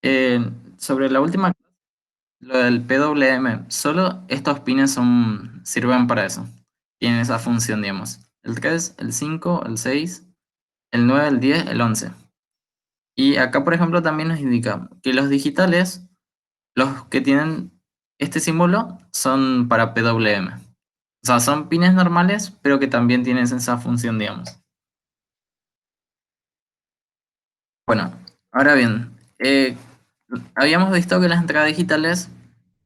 Eh, Sobre la última, lo del PWM, solo estos pines sirven para eso. Tienen esa función, digamos. El 3, el 5, el 6, el 9, el 10, el 11. Y acá, por ejemplo, también nos indica que los digitales, los que tienen este símbolo, son para PWM. O sea, son pines normales, pero que también tienen esa función, digamos. Bueno, ahora bien, habíamos visto que las entradas digitales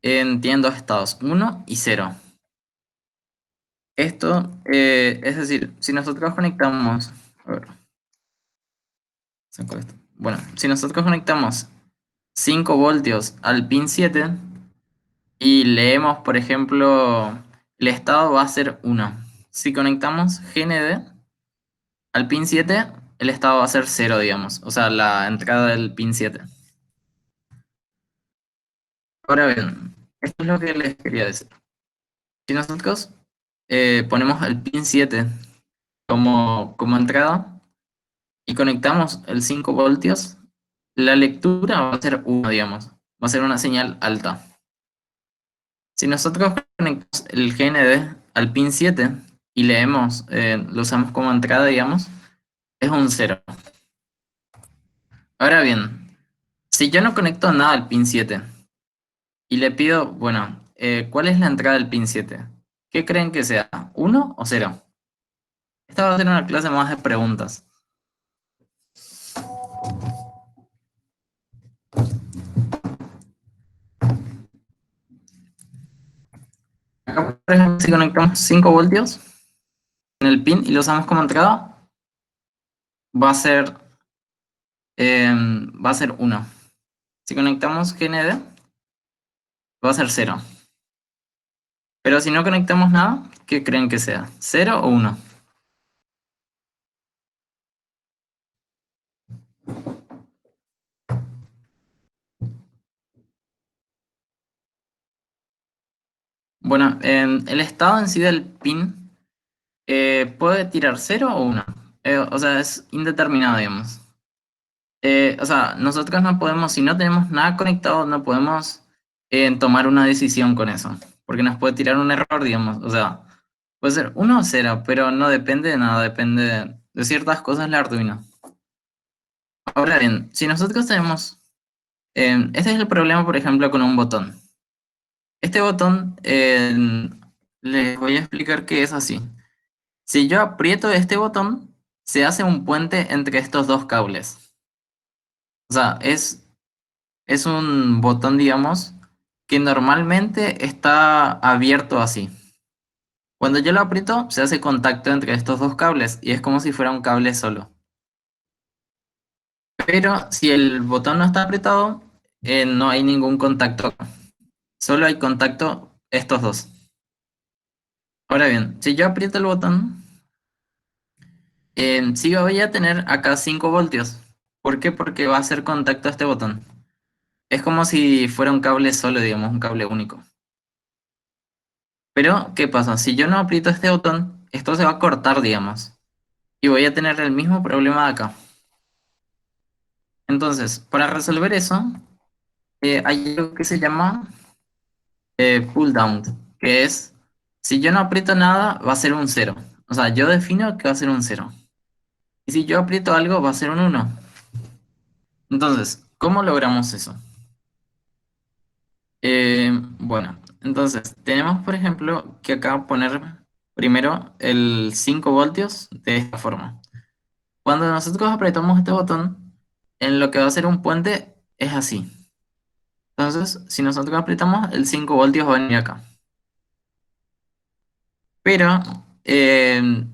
tienen dos estados, uno y 0. Esto, es decir, si nosotros conectamos, a ver, saco esto. Bueno, si nosotros conectamos 5 voltios al pin 7 y leemos, por ejemplo, el estado va a ser 1. Si conectamos GND al pin 7, el estado va a ser 0, digamos, o sea, la entrada del pin 7. Ahora bien, esto es lo que les quería decir. Si nosotros ponemos el pin 7 como entrada y conectamos el 5 voltios, la lectura va a ser 1, digamos. Va a ser una señal alta. Si nosotros conectamos el GND al pin 7 y leemos, lo usamos como entrada, digamos, es un 0. Ahora bien, si yo no conecto nada al pin 7 y le pido, bueno, ¿cuál es la entrada del pin 7? ¿Qué creen que sea? ¿1 o 0? Esta va a ser una clase más de preguntas. Acá, por ejemplo, si conectamos 5 voltios en el pin y lo usamos como entrada, va a ser, va a ser 1. Si conectamos GND, va a ser 0. Pero si no conectamos nada, ¿qué creen que sea? ¿0 o 1? Bueno, el estado en sí del pin puede tirar 0 o 1. O sea, es indeterminado, digamos. O sea, nosotros no podemos, si no tenemos nada conectado, no podemos tomar una decisión con eso. Porque nos puede tirar un error, digamos. O sea, puede ser 1 o 0, pero no depende de nada, depende de ciertas cosas la Arduino. Ahora bien, si nosotros tenemos... este es el problema, por ejemplo, con un botón. Este botón, les voy a explicar que es así. Si yo aprieto este botón, se hace un puente entre estos dos cables. O sea, es un botón, digamos, que normalmente está abierto así. Cuando yo lo aprieto, se hace contacto entre estos dos cables y es como si fuera un cable solo. Pero si el botón no está apretado, no hay ningún contacto. Solo hay contacto estos dos. Ahora bien, si yo aprieto el botón, sí voy a tener acá 5 voltios. ¿Por qué? Porque va a hacer contacto a este botón. Es como si fuera un cable solo, digamos, un cable único. Pero, ¿qué pasa? Si yo no aprieto este botón, esto se va a cortar, digamos. Y voy a tener el mismo problema de acá. Entonces, para resolver eso, hay algo que se llama pull down, que es, si yo no aprieto nada, va a ser un 0. O sea, yo defino que va a ser un 0. Y si yo aprieto algo, va a ser un 1. Entonces, ¿cómo logramos eso? Bueno, entonces tenemos, por ejemplo, que acá poner primero el 5 voltios de esta forma. Cuando nosotros apretamos este botón, en lo que va a ser un puente es así. Entonces, si nosotros apretamos, el 5 voltios va a venir acá. Pero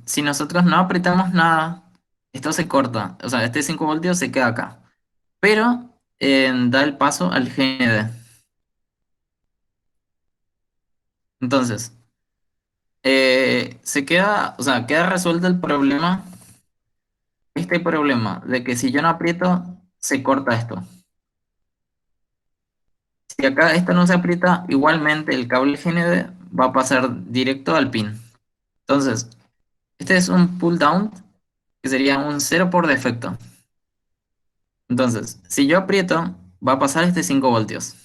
si nosotros no apretamos nada, esto se corta. O sea, este 5 voltios se queda acá. Pero da el paso al GND. Entonces, se queda, o sea, queda resuelto el problema, este problema de que si yo no aprieto, se corta esto. Si acá esto no se aprieta, igualmente el cable GND va a pasar directo al pin. Entonces, este es un pull down que sería un 0 por defecto. Entonces, si yo aprieto, va a pasar este 5 voltios.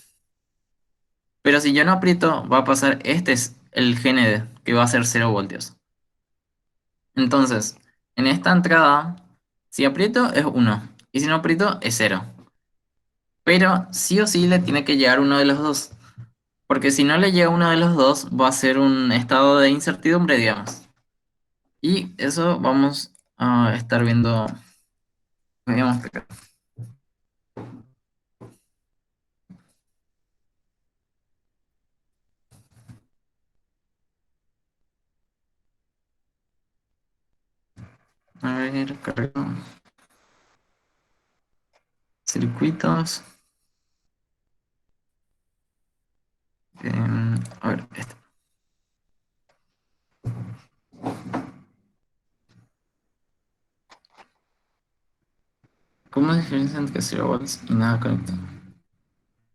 Pero si yo no aprieto, va a pasar este es el GND, que va a ser 0 voltios. Entonces, en esta entrada, si aprieto es 1 y si no aprieto es 0. Pero sí o sí le tiene que llegar uno de los dos. Porque si no le llega uno de los dos, va a ser un estado de incertidumbre, digamos. Y eso vamos a estar viendo. Veamos acá. A ver, cargo. Circuitos. A ver, este. ¿Cómo se diferencia entre 0 volts y nada conectado?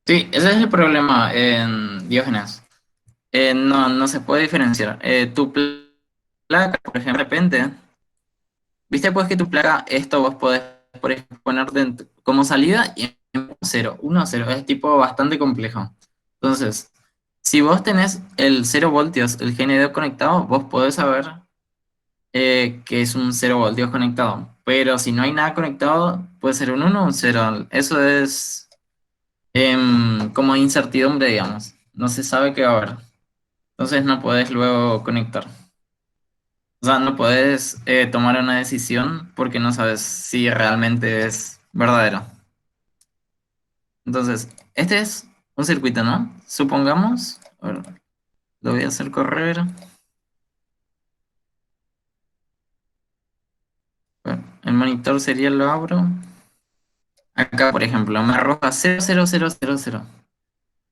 Sí, ese es el problema en Diógenes. No se puede diferenciar. Tu placa, por ejemplo, de repente, viste pues que tu placa, esto vos podés, por ejemplo, poner como salida y en 0, 1, 0. Es tipo bastante complejo. Entonces, si vos tenés el 0 voltios, el GND conectado, vos podés saber que es un 0 voltios conectado. Pero si no hay nada conectado, puede ser un 1 o un 0. Eso es como incertidumbre, digamos. No se sabe qué va a haber. Entonces no puedes luego conectar. O sea, no puedes tomar una decisión porque no sabes si realmente es verdadero. Entonces, este es un circuito, ¿no? Supongamos, a ver, lo voy a hacer correr. Bueno, el monitor sería lo abro. Acá, por ejemplo, me arroja 0, 0, 0, 0, 0.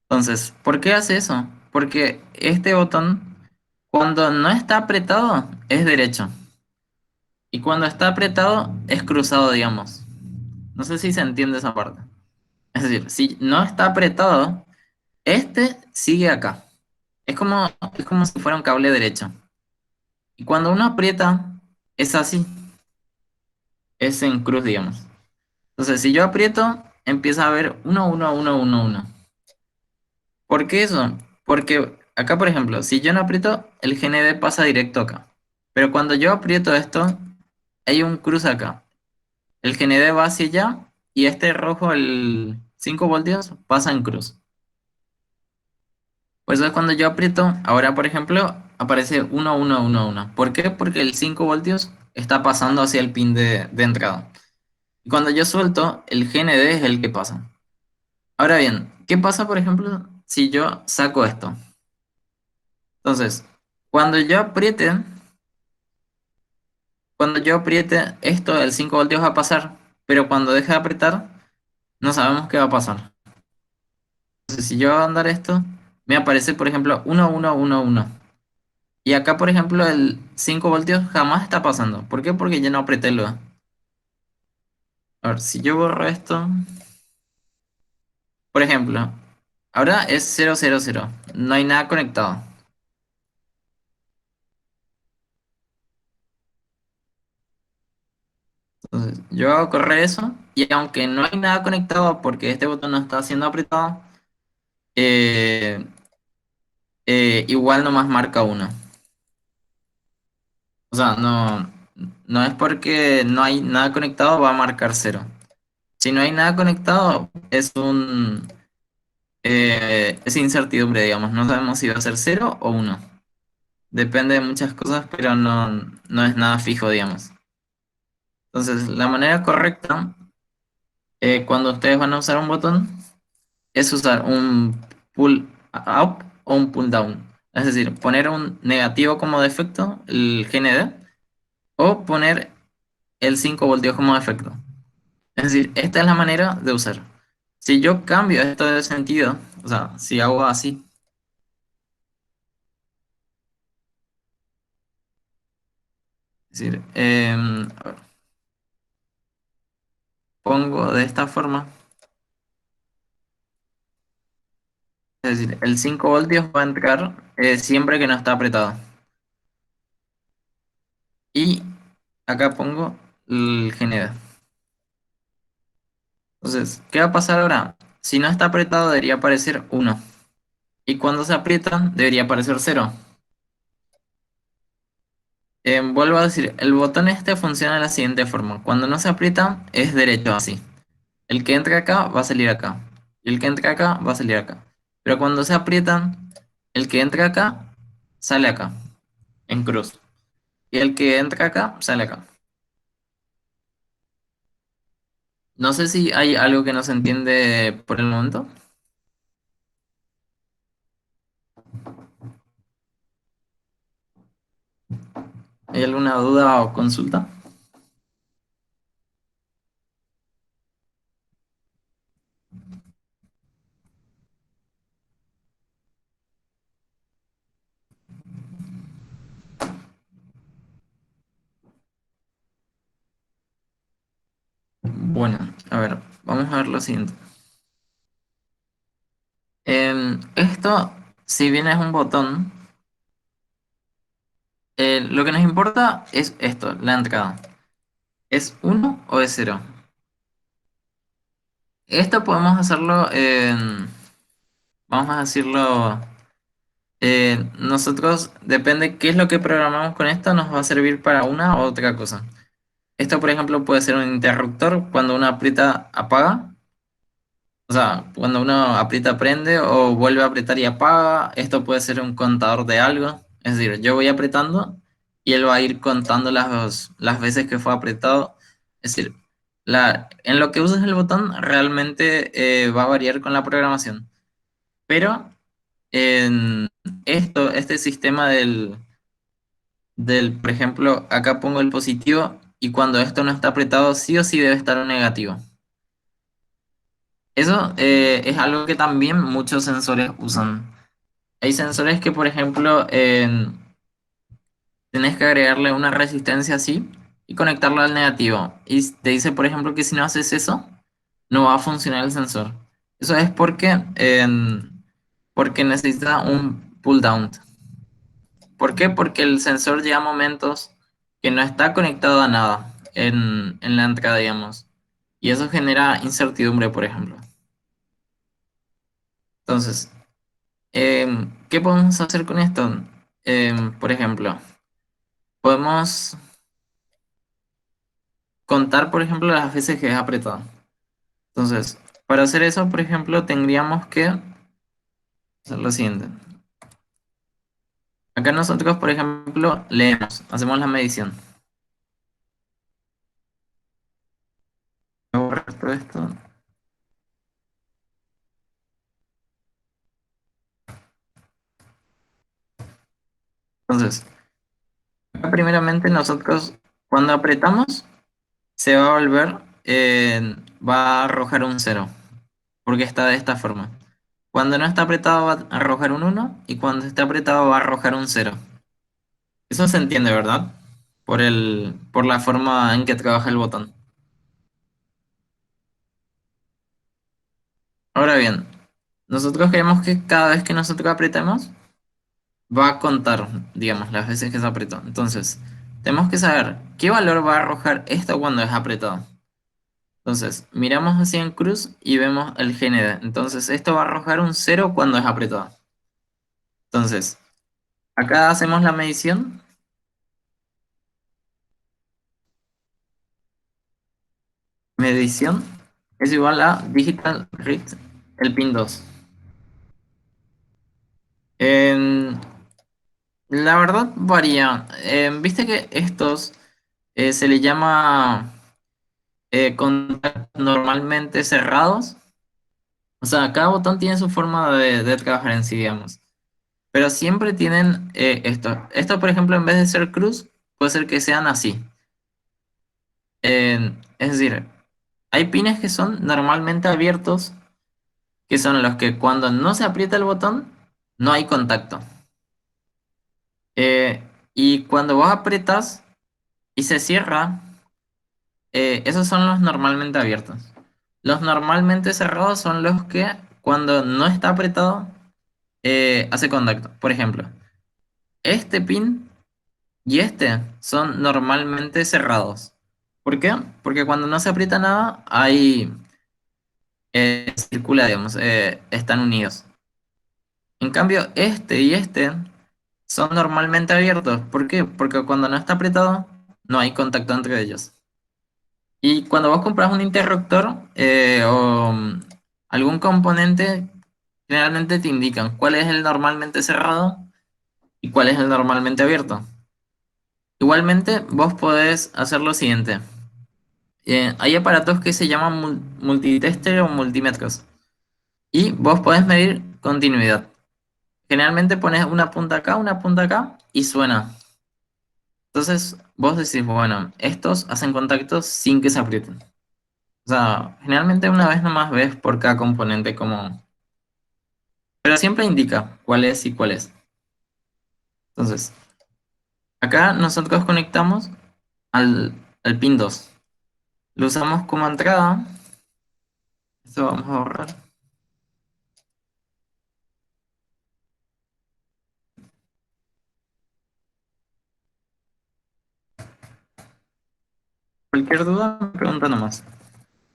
Entonces, ¿por qué hace eso? Porque este botón, cuando no está apretado, es derecho. Y cuando está apretado, es cruzado, digamos. No sé si se entiende esa parte. Es decir, si no está apretado, este sigue acá. Es como si fuera un cable derecho. Y cuando uno aprieta, es así, es en cruz, digamos. Entonces, si yo aprieto, empieza a haber 1, 1, 1, 1, 1. ¿Por qué eso? Porque acá, por ejemplo, si yo no aprieto, el GND pasa directo acá. Pero cuando yo aprieto esto, hay un cruz acá. El GND va hacia allá y este rojo, el 5 voltios, pasa en cruz. Pues eso es cuando yo aprieto, ahora por ejemplo, aparece 1, 1, 1, 1. ¿Por qué? Porque el 5 voltios está pasando hacia el pin de entrada. Y cuando yo suelto, el GND es el que pasa. Ahora bien, ¿qué pasa, por ejemplo, si yo saco esto? Entonces, cuando yo apriete, cuando yo apriete esto, el 5 voltios va a pasar, pero cuando deje de apretar, no sabemos qué va a pasar. Entonces, si yo hago andar esto, me aparece, por ejemplo, 1, 1, 1, 1. Y acá, por ejemplo, el 5 voltios jamás está pasando. ¿Por qué? Porque ya no apreté el lugar. A ver, si yo borro esto, por ejemplo, ahora es 0, 0, 0. No hay nada conectado. Entonces, yo hago correr eso y aunque no hay nada conectado porque este botón no está siendo apretado, eh, igual nomás marca uno. O sea, no es porque no hay nada conectado va a marcar cero. Si no hay nada conectado, es incertidumbre, digamos. No sabemos si va a ser cero o uno. Depende de muchas cosas, pero no es nada fijo, digamos. Entonces, la manera correcta, cuando ustedes van a usar un botón, es usar un pull up o un pull down. Es decir, poner un negativo como defecto, el GND, o poner el 5 voltios como defecto. Es decir, esta es la manera de usar. Si yo cambio esto de sentido, o sea, si hago así, es decir, a ver, pongo de esta forma, es decir, el 5 voltios va a entrar siempre que no está apretado. Y acá pongo el GND. Entonces, ¿qué va a pasar ahora? si no está apretado debería aparecer uno. Y cuando se aprieta debería aparecer cero. Vuelvo a decir, el botón este funciona de la siguiente forma. Cuando no se aprieta es derecho así. El que entra acá va a salir acá. Y el que entra acá va a salir acá. Pero cuando se aprietan, el que entra acá sale acá, en cruz. Y el que entra acá sale acá. No sé si hay algo que no se entiende por el momento. ¿Hay alguna duda o consulta? Bueno, a ver, vamos a ver lo siguiente. Esto, si bien es un botón, lo que nos importa es esto, la entrada. ¿Es uno o es cero? Esto podemos hacerlo vamos a decirlo, nosotros, depende qué es lo que programamos con esto, nos va a servir para una u otra cosa. Esto, por ejemplo, puede ser un interruptor cuando uno aprieta apaga. O sea, cuando uno aprieta prende o vuelve a apretar y apaga, esto puede ser un contador de algo. Es decir, yo voy apretando y él va a ir contando las veces que fue apretado. Es decir, en lo que uses el botón realmente va a variar con la programación. Pero en este sistema por ejemplo, acá pongo el positivo y cuando esto no está apretado, sí o sí debe estar un negativo. Eso es algo que también muchos sensores usan. Hay sensores que, por ejemplo, tenés que agregarle una resistencia así y conectarlo al negativo. Y te dice, por ejemplo, que si no haces eso, no va a funcionar el sensor. Eso es porque necesita un pull down. ¿Por qué? Porque el sensor llega a momentos que no está conectado a nada en la entrada, digamos. Y eso genera incertidumbre, por ejemplo. Entonces, ¿qué podemos hacer con esto? Por ejemplo, podemos contar, por ejemplo, las veces que es apretado. Entonces, para hacer eso, por ejemplo, tendríamos que hacer lo siguiente. Acá nosotros, por ejemplo, leemos, hacemos la medición. Voy a borrar todo esto. Entonces, acá primeramente nosotros, cuando apretamos, se va a volver, va a arrojar un cero, porque está de esta forma. Cuando no está apretado va a arrojar un uno y cuando está apretado va a arrojar un cero. Eso se entiende, ¿verdad? Por la forma en que trabaja el botón. Ahora bien, nosotros queremos que cada vez que nosotros apretemos, va a contar, digamos, las veces que se apretó. Entonces, tenemos que saber qué valor va a arrojar esto cuando es apretado. Entonces, miramos así en cruz y vemos el GND. Entonces, esto va a arrojar un cero cuando es apretado. Entonces, acá hacemos la medición. Medición es igual a digital read, el pin 2. En- la verdad varía. Viste que estos se le llama contactos normalmente cerrados. O sea, cada botón tiene su forma de trabajar en sí, digamos. Pero siempre tienen esto. Esto, por ejemplo, en vez de ser cruz, puede ser que sean así. Es decir, hay pines que son normalmente abiertos, que son los que cuando no se aprieta el botón, no hay contacto. Y cuando vos apretas y se cierra, esos son los normalmente abiertos. Los normalmente cerrados son los que cuando no está apretado, hace contacto. Por ejemplo, este pin y este son normalmente cerrados. ¿Por qué? Porque cuando no se aprieta nada, hay... circula, digamos, están unidos. En cambio, este y este son normalmente abiertos. ¿Por qué? Porque cuando no está apretado, no hay contacto entre ellos. Y cuando vos compras un interruptor o algún componente, generalmente te indican cuál es el normalmente cerrado y cuál es el normalmente abierto. Igualmente, vos podés hacer lo siguiente. Hay aparatos que se llaman multitester o multímetros y vos podés medir continuidad. Generalmente pones una punta acá y suena. Entonces vos decís, bueno, estos hacen contacto sin que se aprieten. O sea, generalmente una vez nomás ves por cada componente como... Pero siempre indica cuál es y cuál es. Entonces, acá nosotros conectamos al pin 2. Lo usamos como entrada. Esto vamos a borrar. Cualquier duda me pregunta nomás.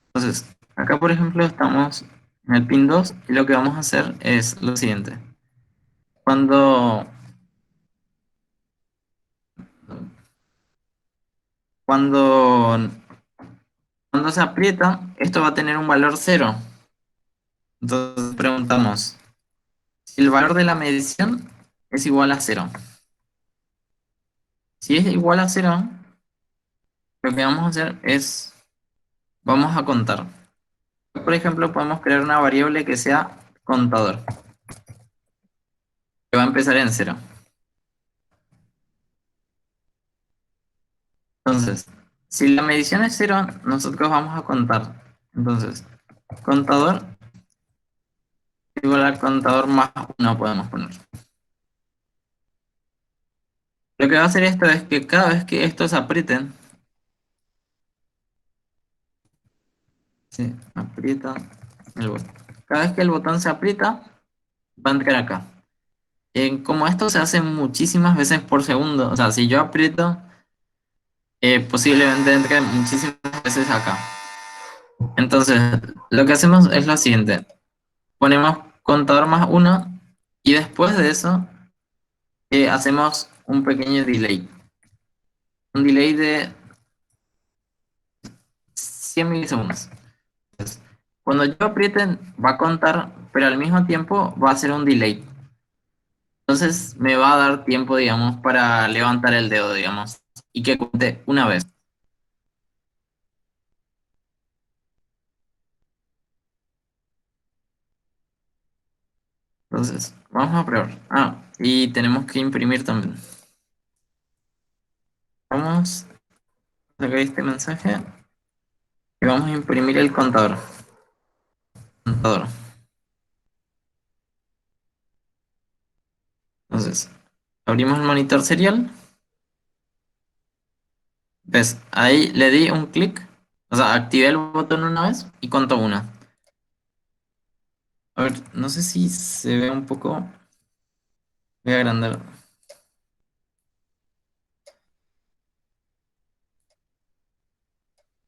Entonces, acá por ejemplo estamos en el pin 2 y lo que vamos a hacer es lo siguiente. Cuando, cuando, cuando se aprieta, esto va a tener un valor cero. Entonces preguntamos si el valor de la medición es igual a cero. Si es igual a cero, lo que vamos a hacer es, vamos a contar. Por ejemplo, podemos crear una variable que sea contador, que va a empezar en cero. Entonces, si la medición es cero, nosotros vamos a contar. Entonces, contador igual al contador más uno podemos poner. Lo que va a hacer esto es que cada vez que estos aprieten, se aprieta el botón. Cada vez que el botón se aprieta, va a entrar acá. Como esto se hace muchísimas veces por segundo, o sea, si yo aprieto, posiblemente entre muchísimas veces acá. Entonces, lo que hacemos es lo siguiente. Ponemos contador más uno y después de eso hacemos un pequeño delay. Un delay de 100 milisegundos. Entonces, cuando yo apriete va a contar, pero al mismo tiempo va a hacer un delay. Entonces me va a dar tiempo, digamos, para levantar el dedo, digamos, y que cuente una vez. Entonces, vamos a probar. Ah, y tenemos que imprimir también. Vamos a sacar este mensaje y vamos a imprimir el contador. Contador. Entonces, abrimos el monitor serial. ¿Ves? Ahí le di un clic. O sea, activé el botón una vez y contó una. A ver, no sé si se ve un poco. Voy a agrandar.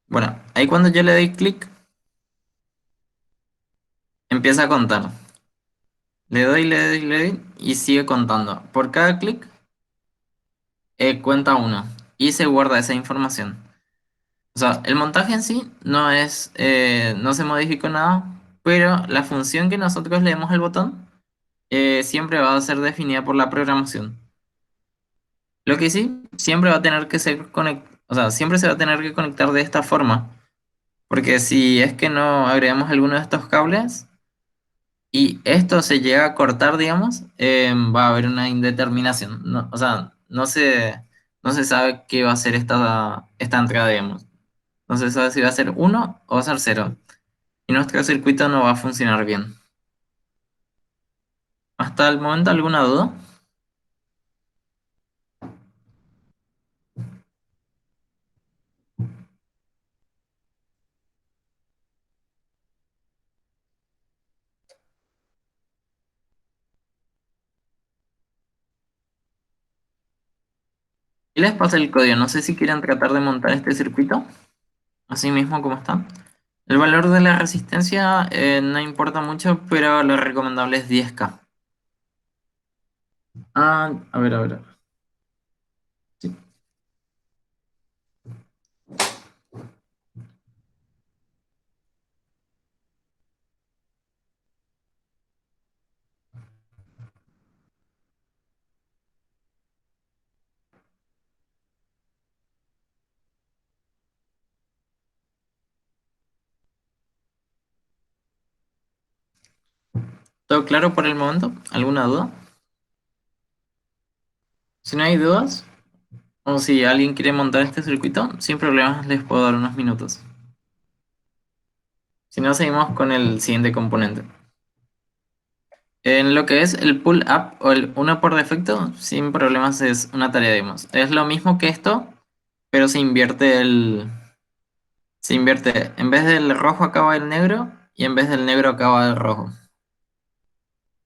Bueno, ahí cuando yo le doy clic, empieza a contar. Le doy y sigue contando. Por cada clic, cuenta uno y se guarda esa información. O sea, el montaje en sí no es, no se modificó nada, pero la función que nosotros le demos al botón siempre va a ser definida por la programación. Lo que sí, siempre va a tener que ser o sea, siempre se va a tener que conectar de esta forma, porque si es que no agregamos alguno de estos cables y esto se llega a cortar, digamos, va a haber una indeterminación. O sea, no se sabe qué va a ser esta entrada, digamos. No se sabe si va a ser uno o va a ser cero. Y nuestro circuito no va a funcionar bien. ¿Hasta el momento alguna duda? Y les pasé el código. No sé si quieren tratar de montar este circuito, así mismo como está. El valor de la resistencia no importa mucho, pero lo recomendable es 10K. Ah, a ver, a ver. Sí, ¿todo claro por el momento? ¿Alguna duda? Si no hay dudas, o si alguien quiere montar este circuito, sin problemas les puedo dar unos minutos. Si no, seguimos con el siguiente componente. En lo que es el pull up o el uno por defecto, sin problemas es una tarea, digamos. Es lo mismo que esto, pero se invierte. En vez del rojo acaba el negro y en vez del negro acaba el rojo.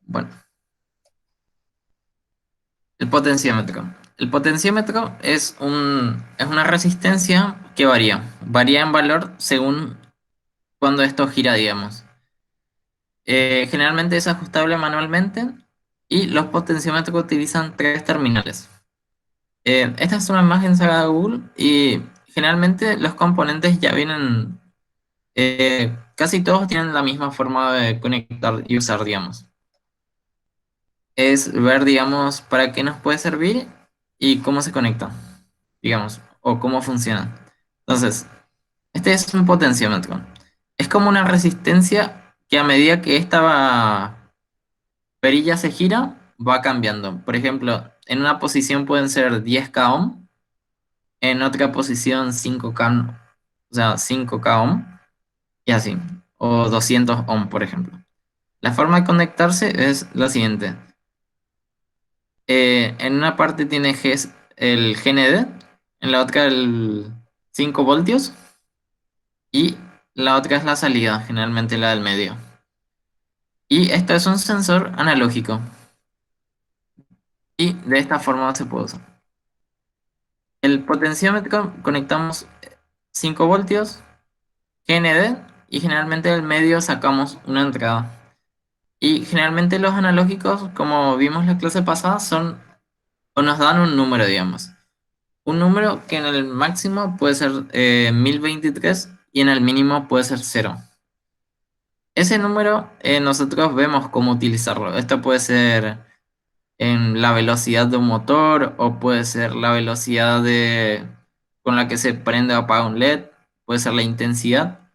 Bueno, el potenciómetro. El potenciómetro es una resistencia que varía. Varía en valor según cuando esto gira, digamos. Generalmente es ajustable manualmente y los potenciómetros utilizan tres terminales. Esta es una imagen sacada de Google y generalmente los componentes ya vienen, casi todos tienen la misma forma de conectar y usar, digamos. Es ver, digamos, para qué nos puede servir y cómo se conecta, digamos, o cómo funciona. Entonces, este es un potenciómetro. Es como una resistencia que a medida que perilla se gira, va cambiando. Por ejemplo, en una posición pueden ser 10K ohm, en otra posición 5K, o sea, 5K ohm, y así, o 200 ohm, por ejemplo. La forma de conectarse es la siguiente. En una parte tiene el GND, en la otra el 5 voltios, y la otra es la salida, generalmente la del medio. Y esto es un sensor analógico, y de esta forma se puede usar. El potenciómetro conectamos 5 voltios, GND, y generalmente del medio sacamos una entrada. Y generalmente los analógicos, como vimos la clase pasada, son o nos dan un número, digamos. Un número que en el máximo puede ser 1023 y en el mínimo puede ser cero. Ese número nosotros vemos cómo utilizarlo. Esto puede ser en la velocidad de un motor o puede ser la velocidad con la que se prende o apaga un LED, puede ser la intensidad.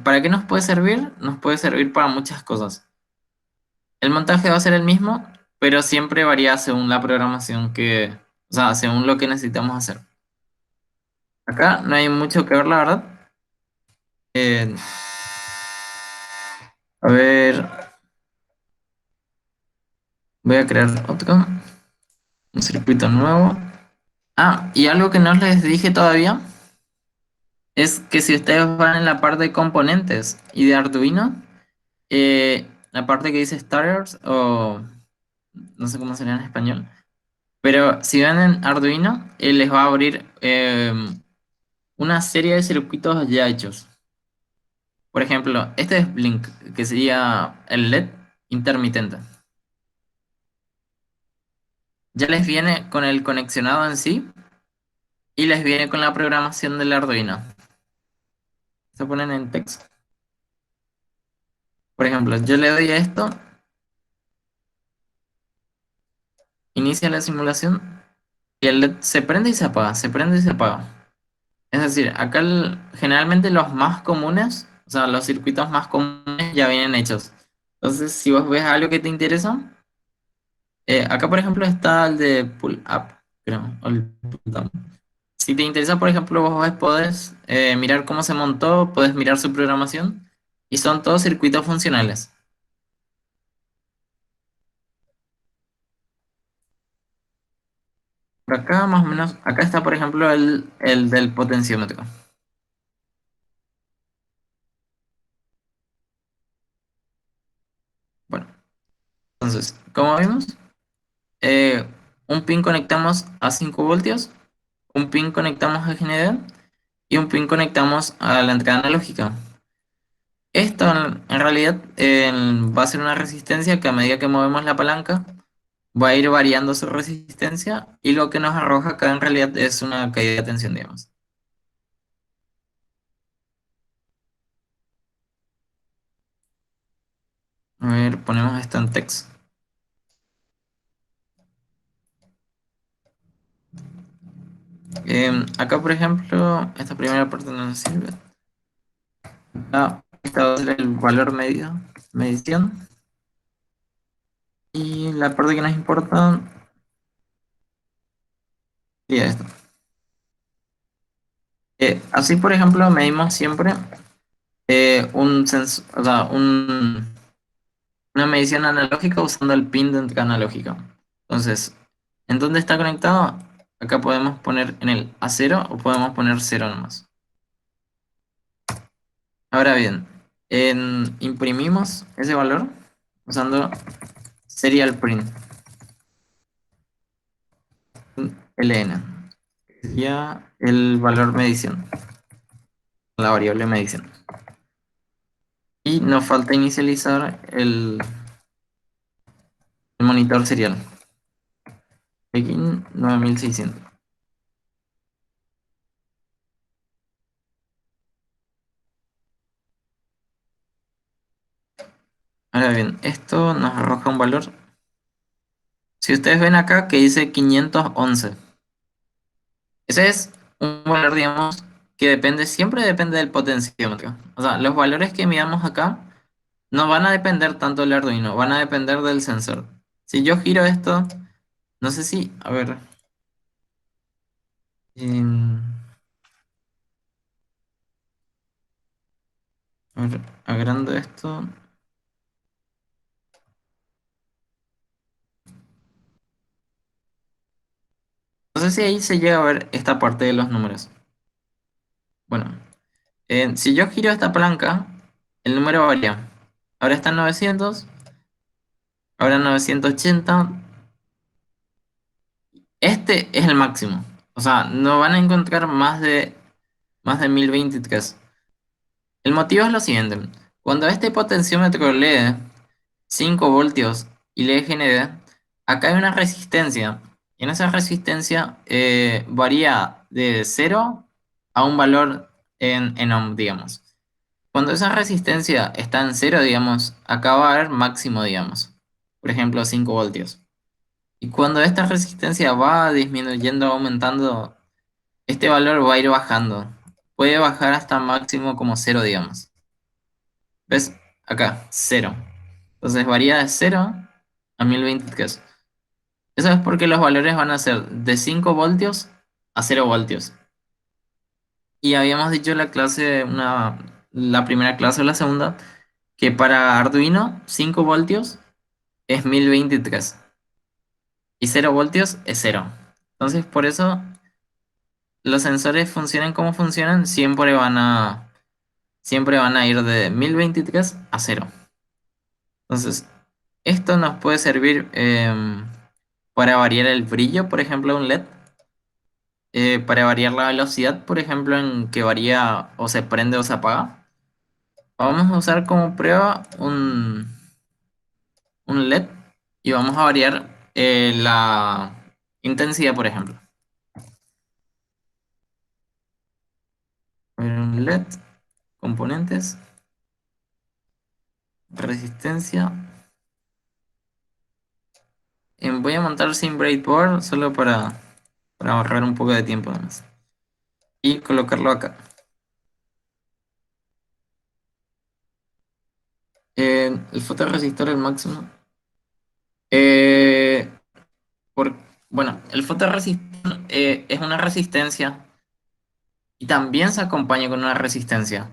¿Para qué nos puede servir? Nos puede servir para muchas cosas. El montaje va a ser el mismo, pero siempre varía según la programación o sea, según lo que necesitamos hacer. Acá no hay mucho que ver, la verdad. Eh, a ver, voy a crear otro, un circuito nuevo. Ah, y algo que no les dije todavía es que si ustedes van en la parte de componentes y de Arduino, la parte que dice starters o no sé cómo sería en español, pero si van en Arduino, les va a abrir una serie de circuitos ya hechos. Por ejemplo, este es Blink, que sería el LED intermitente. Ya les viene con el conexionado en sí y les viene con la programación del Arduino. Se ponen en texto. Por ejemplo, yo le doy a esto, inicia la simulación y el LED se prende y se apaga, se prende y se apaga. Es decir, acá generalmente los más comunes, o sea, los circuitos más comunes ya vienen hechos. Entonces, si vos ves algo que te interesa, acá por ejemplo está el de pull up, creo, o el pull down. Si te interesa, por ejemplo, vos podés mirar cómo se montó, podés mirar su programación y son todos circuitos funcionales. Por acá más o menos, acá está por ejemplo el del potenciómetro. Bueno, entonces, como vimos, eh, un pin conectamos a 5 voltios, un pin conectamos a GND y un pin conectamos a la entrada analógica. Esto en realidad va a ser una resistencia que a medida que movemos la palanca va a ir variando su resistencia y lo que nos arroja acá en realidad es una caída de tensión, digamos. A ver, ponemos esto en text. Acá, por ejemplo, esta primera parte no nos sirve. Esta va a ser el valor medición. Y la parte que nos importa sería esto. Así, por ejemplo, medimos siempre o sea, una medición analógica usando el pin de analógica. Entonces, ¿en dónde está conectado? Acá podemos poner en el A0 o podemos poner 0 nomás. Ahora bien, imprimimos ese valor usando serial print, ln. Sería el valor medición, la variable medición. Y nos falta inicializar el monitor serial. Pekin 9600. Ahora bien, esto nos arroja un valor. Si ustedes ven acá que dice 511. Ese es un valor, digamos, que siempre depende del potenciómetro. O sea, los valores que midamos acá no van a depender tanto del Arduino, van a depender del sensor. Si yo giro esto, no sé si, em, a ver, agrando esto. No sé si ahí se llega a ver esta parte de los números. Bueno, si yo giro esta palanca, el número varía. Ahora está en 900, ahora en 980. Este es el máximo. O sea, no van a encontrar más de 1023. El motivo es lo siguiente. Cuando este potenciómetro lee 5 voltios y lee GND, acá hay una resistencia. Y en esa resistencia varía de 0 a un valor en ohm, digamos. Cuando esa resistencia está en 0, digamos, acá va a haber máximo, digamos. Por ejemplo, 5 voltios. Y cuando esta resistencia va disminuyendo, aumentando, este valor va a ir bajando. Puede bajar hasta máximo como 0, digamos. ¿Ves? Acá, 0. Entonces varía de 0 a 1023. Eso es porque los valores van a ser de 5 voltios a 0 voltios. Y habíamos dicho en la primera clase o la segunda, que para Arduino 5 voltios es 1023 y 0 voltios es 0. Entonces por eso los sensores funcionen como funcionan, siempre van a ir de 1023 a 0. Entonces, esto nos puede servir para variar el brillo, por ejemplo, de un LED, para variar la velocidad, por ejemplo, en que varía o se prende o se apaga. Vamos a usar como prueba un LED y vamos a variar la intensidad, por ejemplo. Un LED, componentes, resistencia. Voy a montar sin breadboard solo para ahorrar un poco de tiempo además. Y colocarlo acá. El fotorresistor, el máximo. Eh, por, bueno, el fotorresistor es una resistencia y también se acompaña con una resistencia.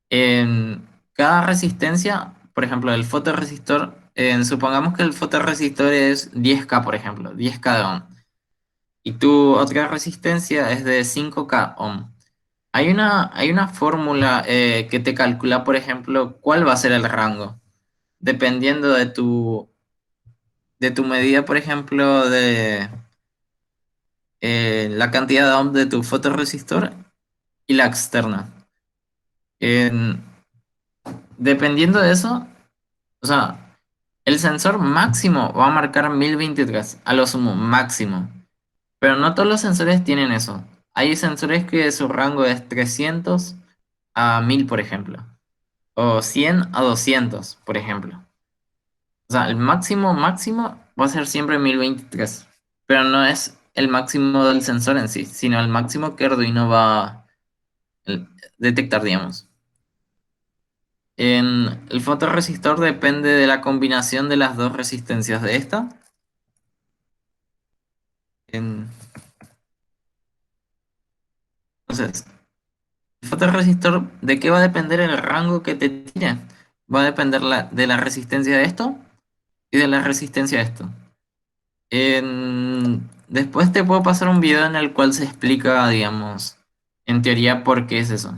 En cada resistencia, por ejemplo, el fotorresistor, supongamos que el fotorresistor es 10K, por ejemplo, 10K de ohm, y tu otra resistencia es de 5K ohm. Hay una fórmula que te calcula, por ejemplo, cuál va a ser el rango, dependiendo de tu medida, por ejemplo, de la cantidad de ohm de tu fotorresistor y la externa. En- dependiendo de eso, o sea, el sensor máximo va a marcar 1023 a lo sumo, máximo. Pero no todos los sensores tienen eso. Hay sensores que su rango es 300 a 1000 por ejemplo. O 100 a 200 por ejemplo. O sea, el máximo máximo va a ser siempre 1023. Pero no es el máximo del sensor en sí, sino el máximo que Arduino va a detectar, digamos. El fotorresistor depende de la combinación de las dos resistencias de esta. En- entonces, el fotorresistor, ¿de qué va a depender el rango que te tire? Va a depender de la resistencia de esto y de la resistencia de esto. Después te puedo pasar un video en el cual se explica, digamos, en teoría por qué es eso.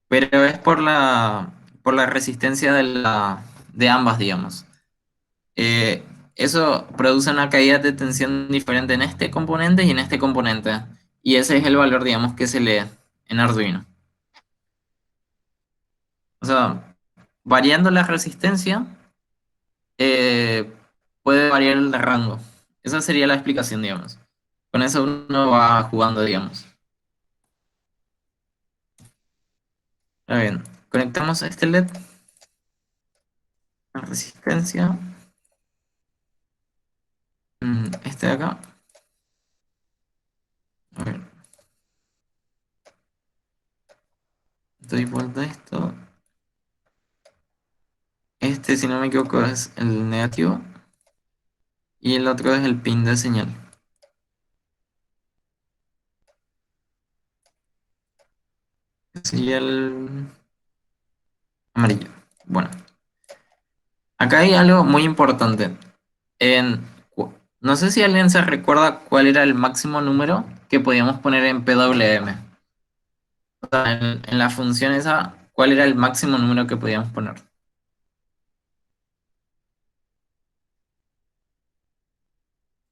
Pero es por la resistencia de ambas, digamos. Eh, Eso produce una caída de tensión diferente en este componente y en este componente. Y ese es el valor, digamos, que se lee en Arduino. O sea, variando la resistencia, eh, puede variar el rango. Esa sería la explicación, digamos. Con eso uno va jugando, digamos. Ahora bien, conectamos a este LED, la resistencia, este de acá. A ver, doy vuelta a esto. Este, si no me equivoco, es el negativo y el otro es el pin de señal. Sería el amarillo. Bueno, acá hay algo muy importante. En, no sé si alguien se recuerda cuál era el máximo número que podíamos poner en PWM. O sea, en la función esa, ¿cuál era el máximo número que podíamos poner?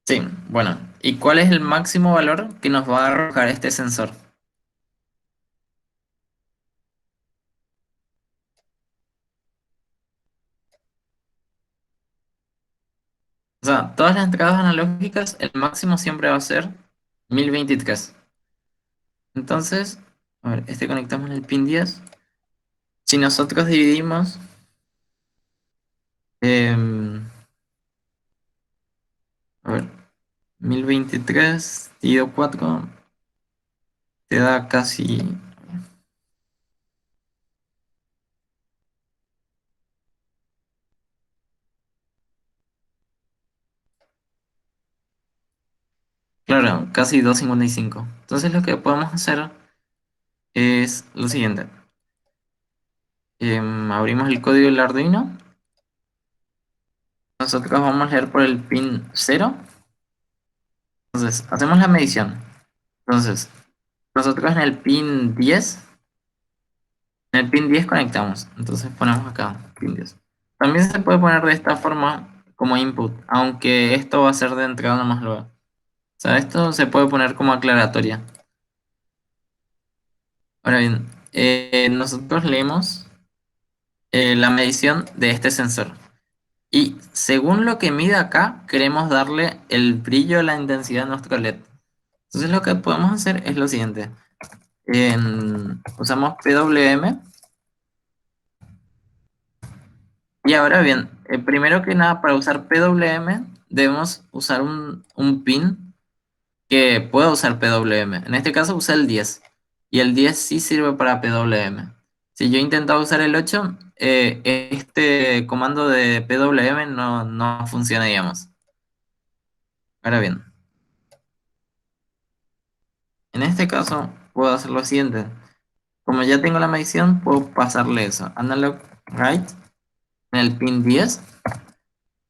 Sí, bueno. ¿Y cuál es el máximo valor que nos va a arrojar este sensor? O sea, todas las entradas analógicas, el máximo siempre va a ser 1023. Entonces, a ver, este conectamos en el pin 10. Si nosotros dividimos, em, a ver, 1023 dividido 4 te da casi, claro, casi 255. Entonces lo que podemos hacer es lo siguiente. Abrimos el código del Arduino. Nosotros vamos a leer por el pin 0. Entonces, hacemos la medición. Entonces, nosotros en el pin 10, en el pin 10 conectamos. Entonces ponemos acá, pin 10. También se puede poner de esta forma como input, aunque esto va a ser de entrada nomás luego. O sea, esto se puede poner como aclaratoria. Ahora bien, nosotros leemos la medición de este sensor. Y según lo que mide acá, queremos darle el brillo, la intensidad a nuestro LED. Entonces lo que podemos hacer es lo siguiente. Usamos PWM. Y ahora bien, primero que nada, para usar PWM debemos usar un pin que pueda usar PWM. En este caso usé el 10. Y el 10 sí sirve para PWM. Si yo intentaba usar el 8, este comando de PWM no funciona, digamos. Ahora bien, en este caso puedo hacer lo siguiente. Como ya tengo la medición, puedo pasarle eso. Analog write en el pin 10.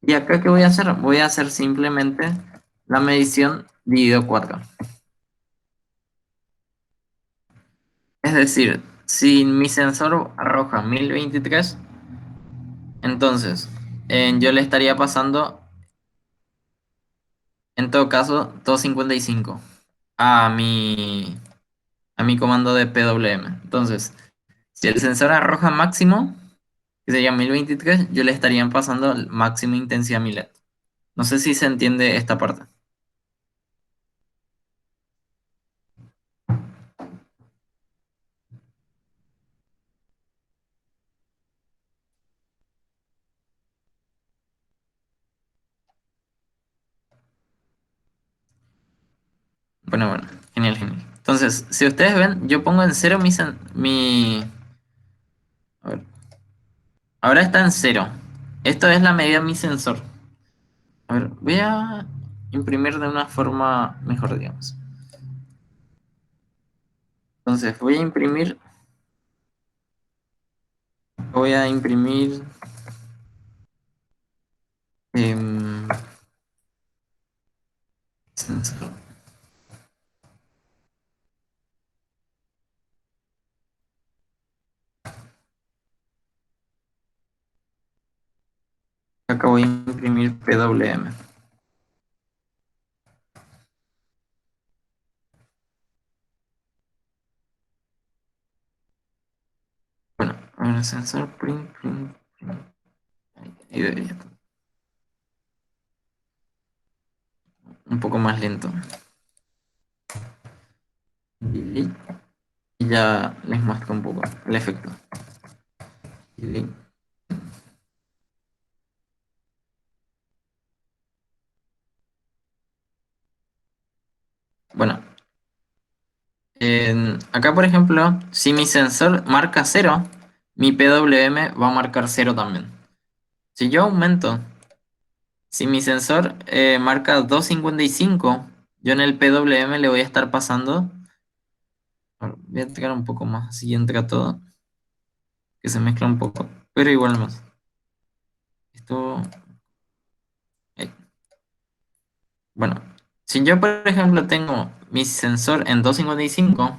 Y acá, ¿qué voy a hacer? Voy a hacer simplemente la medición dividido 4. Es decir, si mi sensor arroja 1023, entonces yo le estaría pasando, en todo caso, 255 a mi comando de PWM. Entonces, Si el sensor arroja máximo, que sería 1023, yo le estaría pasando el máximo intensidad a mi LED. No sé si se entiende esta parte. Bueno, genial, genial. Entonces, si ustedes ven, yo pongo en cero a ver, ahora está en cero. Esto es la medida de mi sensor. A ver, voy a imprimir de una forma mejor, digamos. Entonces, voy a imprimir em, sensor. Acá voy a imprimir PWM. Bueno, ahora sensor print, print, print. Ahí debería estar. Un poco más lento. Delete. Y ya les muestro un poco el efecto. Delete. Bueno, acá por ejemplo, si mi sensor marca cero, mi PWM va a marcar cero también. Si yo aumento, si mi sensor marca 255, yo en el PWM le voy a estar pasando. A ver, voy a entregar un poco más, así entra todo, que se mezcla un poco, pero igual más. Esto, eh, bueno, si yo por ejemplo tengo mi sensor en 255,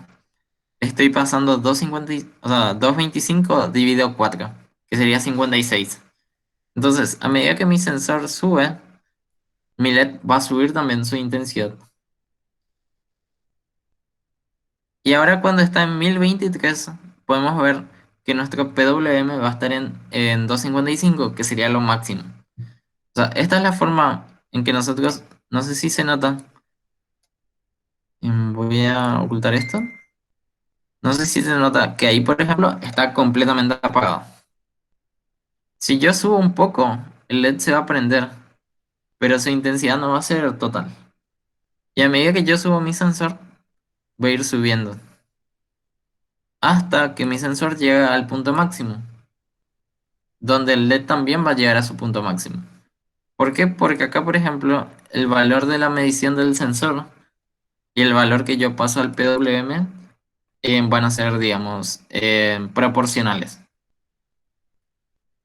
estoy pasando 250, o sea, 225 dividido 4, que sería 56. Entonces, a medida que mi sensor sube, mi LED va a subir también su intensidad. Y ahora cuando está en 1023, podemos ver que nuestro PWM va a estar en 255, que sería lo máximo. O sea, esta es la forma en que nosotros, no sé si se nota, voy a ocultar esto. No sé si se nota que ahí, por ejemplo, está completamente apagado. Si yo subo un poco, el LED se va a prender, pero su intensidad no va a ser total. Y a medida que yo subo mi sensor, voy a ir subiendo hasta que mi sensor llegue al punto máximo, donde el LED también va a llegar a su punto máximo. ¿Por qué? Porque acá, por ejemplo, el valor de la medición del sensor y el valor que yo paso al PWM van a ser, digamos, proporcionales.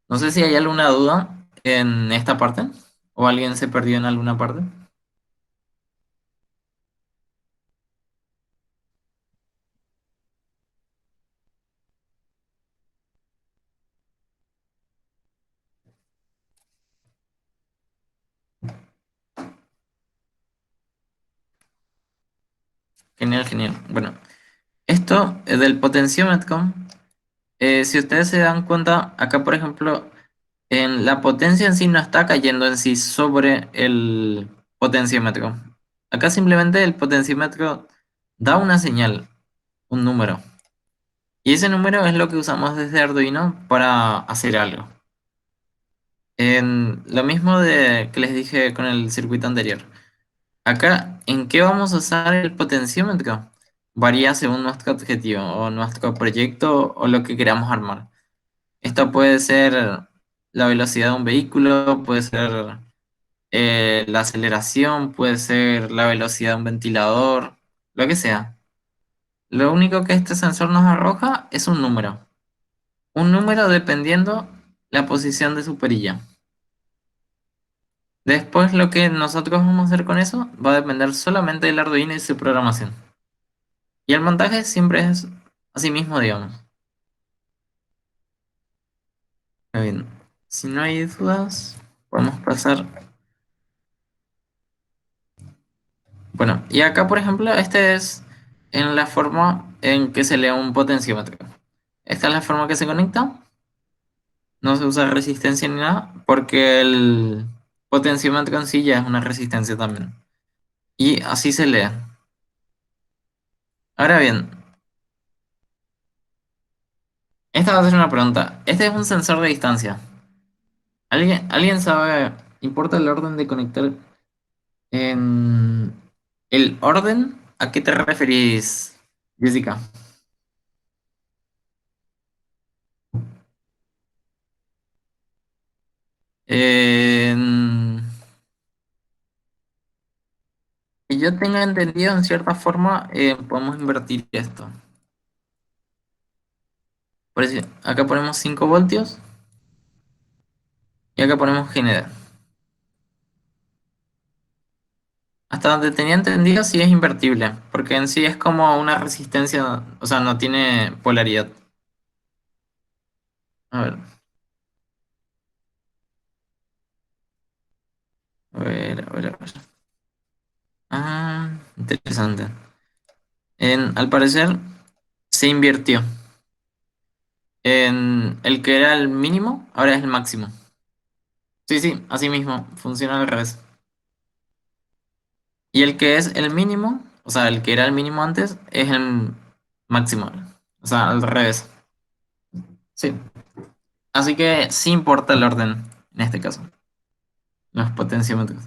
No sé si hay alguna duda en esta parte o alguien se perdió en alguna parte. Genial, genial. Bueno, esto del potenciómetro, si ustedes se dan cuenta, acá por ejemplo, en la potencia en sí no está cayendo en sí sobre el potenciómetro. Acá simplemente el potenciómetro da una señal, un número. Y ese número es lo que usamos desde Arduino para hacer algo. En lo mismo que les dije con el circuito anterior. Acá, ¿en qué vamos a usar el potenciómetro? Varía según nuestro objetivo o nuestro proyecto o lo que queramos armar. Esto puede ser la velocidad de un vehículo, puede ser la aceleración, puede ser la velocidad de un ventilador, lo que sea. Lo único que este sensor nos arroja es un número. Un número dependiendo la posición de su perilla. Después lo que nosotros vamos a hacer con eso va a depender solamente del Arduino y su programación. Y el montaje siempre es así mismo, digamos. Muy bien. Si no hay dudas, podemos pasar. Bueno, y acá, por ejemplo, este es en la forma en que se lee un potenciómetro. Esta es la forma que se conecta. No se usa resistencia ni nada porque el potenciómetro en sí ya es una resistencia también. Y así se lee. Ahora bien, esta va a ser una pregunta. Este es un sensor de distancia. ¿Alguien sabe, importa el orden de conectar en el orden? ¿A qué te referís, Jessica? En- que yo tenga entendido, en cierta forma, podemos invertir esto. Por eso, acá ponemos 5 voltios y acá ponemos general. Hasta donde tenía entendido, sí es invertible, porque en sí es como una resistencia, o sea, no tiene polaridad. A ver, a ver, a ver, a ver. Ah, interesante. Al parecer, se invirtió. En el que era el mínimo, ahora es el máximo. Sí, sí, así mismo, funciona al revés. Y el que es el mínimo, o sea, el que era el mínimo antes, es el máximo. O sea, al revés. Sí. Así que sí importa el orden en este caso, los potenciómetros.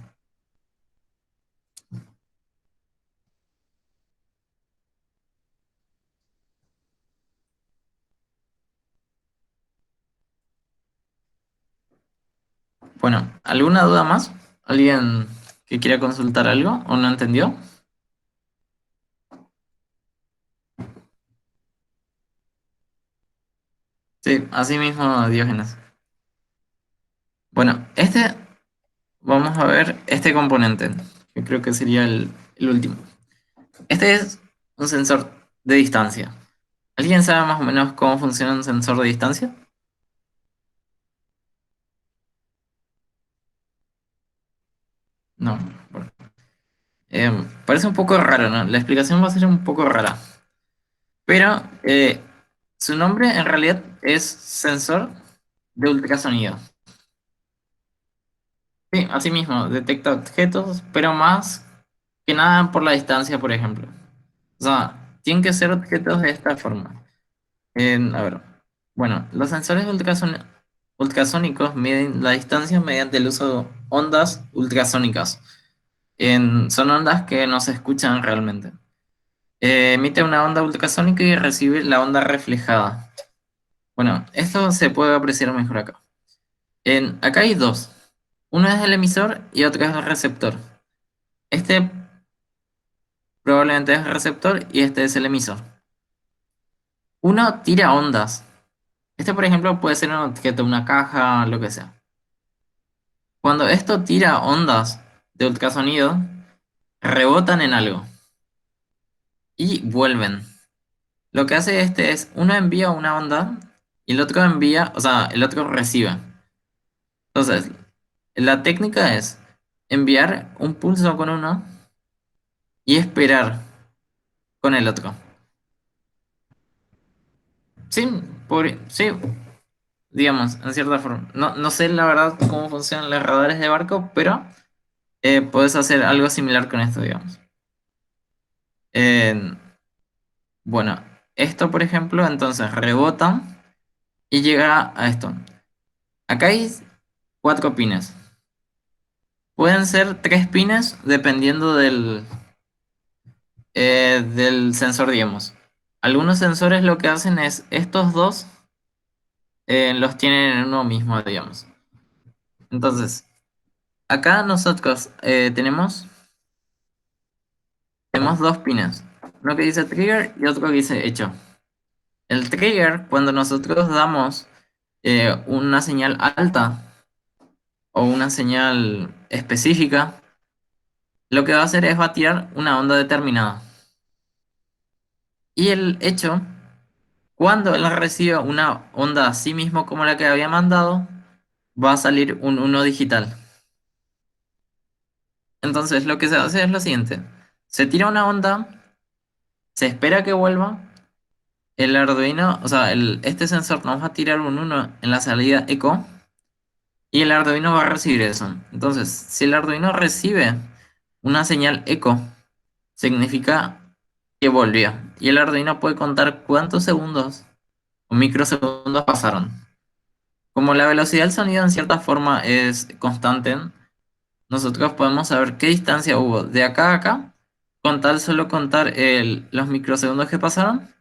Bueno, ¿alguna duda más? ¿Alguien que quiera consultar algo o no entendió? Sí, así mismo, Diógenes. Bueno, vamos a ver este componente, que creo que sería el último. Este es un sensor de distancia. ¿Alguien sabe más o menos cómo funciona un sensor de distancia? No. Bueno, parece un poco raro, ¿no? La explicación va a ser un poco rara. Pero su nombre en realidad es sensor de ultrasonido. Sí, así mismo, detecta objetos, pero más que nada por la distancia, por ejemplo. O sea, tienen que ser objetos de esta forma. A ver, bueno, los sensores ultrasónicos miden la distancia mediante el uso de ondas ultrasónicas. Son ondas que no se escuchan realmente. Emite una onda ultrasónica y recibe la onda reflejada. Bueno, esto se puede apreciar mejor acá. Acá hay dos. Uno es el emisor y otro es el receptor. Este probablemente es el receptor y este es el emisor. Uno tira ondas. Este, por ejemplo, puede ser un objeto, una caja, lo que sea. Cuando esto tira ondas de ultrasonido, rebotan en algo y vuelven. Lo que hace este es, uno envía una onda y el otro envía, o sea, el otro recibe. Entonces, la técnica es enviar un pulso con uno y esperar con el otro. Sí, sí, digamos, en cierta forma. No, no sé la verdad cómo funcionan los radares de barco, pero puedes hacer algo similar con esto, digamos. Eh, bueno, esto, por ejemplo, entonces rebota y llega a esto. Acá hay 4 pines. Pueden ser 3 pines dependiendo del sensor, digamos. Algunos sensores lo que hacen es estos dos los tienen en uno mismo, digamos. Entonces, acá nosotros tenemos 2 pines. Uno que dice trigger y otro que dice hecho. El trigger, cuando nosotros damos una señal alta o una señal específica, lo que va a hacer es va a tirar una onda determinada. Y el hecho, cuando él recibe una onda así mismo como la que había mandado, va a salir un uno digital. Entonces lo que se hace es lo siguiente. Se tira una onda, se espera que vuelva, el Arduino, o sea, este sensor nos va a tirar un uno en la salida eco y el Arduino va a recibir eso. Entonces, si el Arduino recibe una señal eco, significa que volvió. Y el Arduino puede contar cuántos segundos o microsegundos pasaron. Como la velocidad del sonido en cierta forma es constante, nosotros podemos saber qué distancia hubo de acá a acá, con tal solo contar los microsegundos que pasaron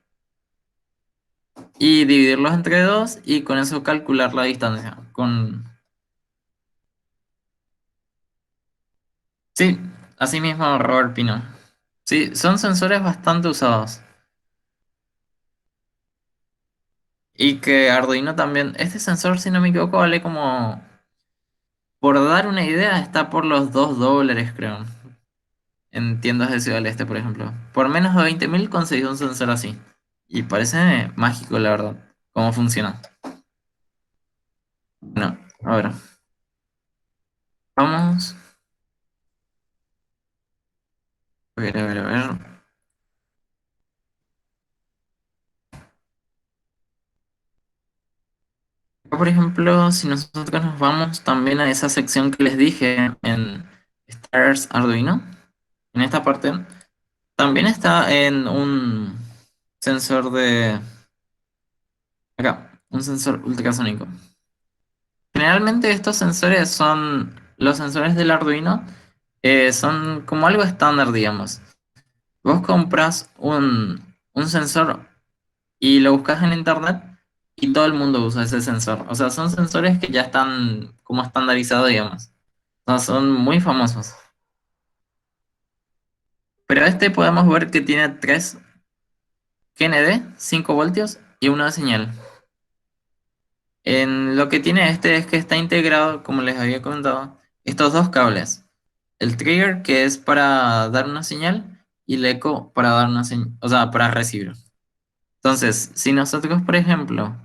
y dividirlos entre dos y con eso calcular la distancia. Sí, así mismo Robert Pino. Sí, son sensores bastante usados. Y que Arduino también, este sensor, si no me equivoco, vale como, por dar una idea, está por los $2, creo, en tiendas de Ciudad del Este, por ejemplo. Por menos de 20.000 conseguí un sensor así. Y parece mágico, la verdad, cómo funciona. Bueno, a ver, vamos. A ver, a ver, a ver. Acá, por ejemplo, si nosotros nos vamos también a esa sección que les dije en Stars Arduino, en esta parte, también está en un sensor de... Acá, un sensor ultrasónico. Generalmente estos sensores son, los sensores del Arduino, son como algo estándar, digamos. Vos compras un sensor y lo buscas en internet y todo el mundo usa ese sensor. O sea, son sensores que ya están como estandarizados, digamos. O sea, son muy famosos. Pero este podemos ver que tiene 3 GND, 5 voltios y una señal. En lo que tiene este es que está integrado, como les había comentado, estos dos cables. El trigger, que es para dar una señal, y el eco para dar una señal, o sea, para recibir. Entonces, si nosotros, por ejemplo,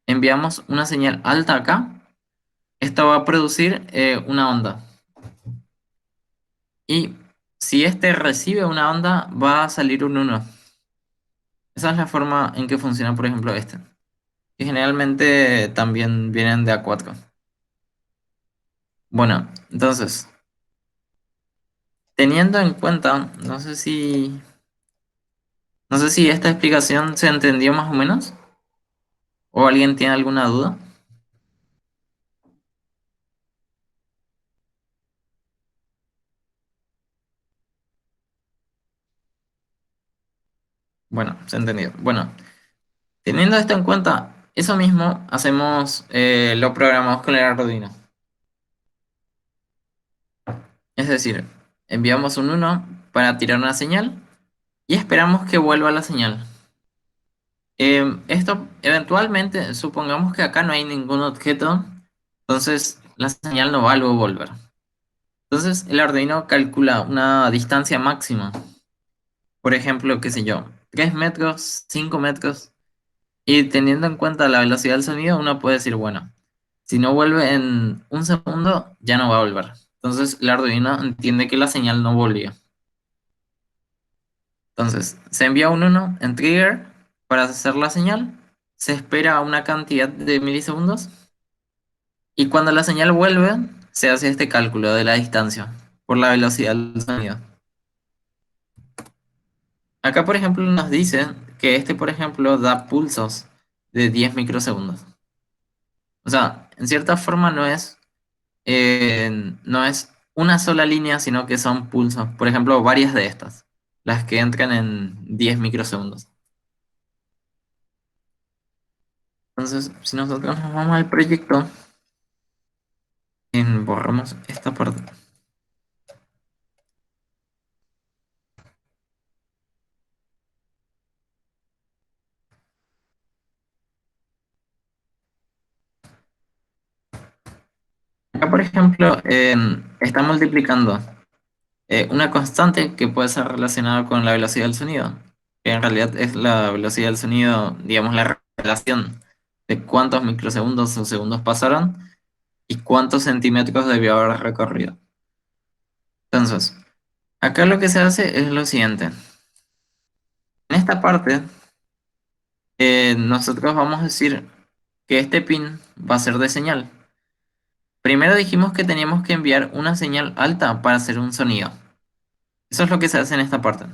enviamos una señal alta acá, esta va a producir una onda. Y si este recibe una onda, va a salir un uno. Esa es la forma en que funciona, por ejemplo, este. Y generalmente también vienen de A4. Bueno, entonces, teniendo en cuenta, no sé si esta explicación se entendió más o menos, o alguien tiene alguna duda. Bueno, se entendió. Bueno, teniendo esto en cuenta, eso mismo hacemos, lo programamos con el Arduino. Es decir, enviamos un uno para tirar una señal y esperamos que vuelva la señal. Esto eventualmente, supongamos que acá no hay ningún objeto, entonces la señal no va a luego volver. Entonces el Arduino calcula una distancia máxima, por ejemplo, qué sé yo, 3 metros, 5 metros, y teniendo en cuenta la velocidad del sonido, uno puede decir, bueno, si no vuelve en un segundo, ya no va a volver. Entonces el Arduino entiende que la señal no volvió. Entonces se envía un uno en trigger para hacer la señal, se espera una cantidad de milisegundos y cuando la señal vuelve, se hace este cálculo de la distancia por la velocidad del sonido. Acá, por ejemplo, nos dice que este, por ejemplo, da pulsos de 10 microsegundos. O sea, en cierta forma no es una sola línea, sino que son pulsos. Por ejemplo, varias de estas, las que entran en 10 microsegundos. Entonces, si nosotros nos vamos al proyecto, borramos esta parte. Acá, por ejemplo, está multiplicando una constante que puede ser relacionada con la velocidad del sonido, que en realidad es la velocidad del sonido, digamos, la relación de cuántos microsegundos o segundos pasaron y cuántos centímetros debió haber recorrido. Entonces, acá lo que se hace es lo siguiente. En esta parte, nosotros vamos a decir que este pin va a ser de señal. Primero dijimos que teníamos que enviar una señal alta para hacer un sonido. Eso es lo que se hace en esta parte.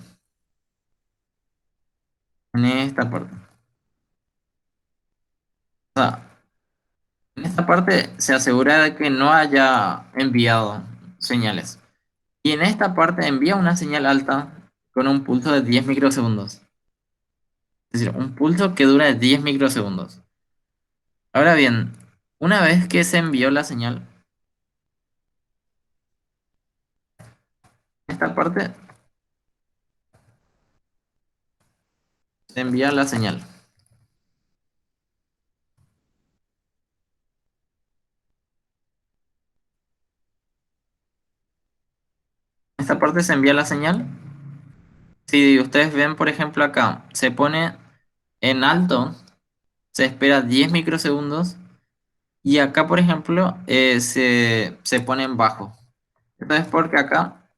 En esta parte. O sea, en esta parte se asegura de que no haya enviado señales. Y en esta parte envía una señal alta con un pulso de 10 microsegundos. Es decir, un pulso que dura 10 microsegundos. Ahora bien, una vez que se envió la señal, esta parte se envía la señal. Esta parte se envía la señal. Si ustedes ven, por ejemplo, acá, se pone en alto, se espera 10 microsegundos y acá, por ejemplo, se pone en bajo. Esto es porque acá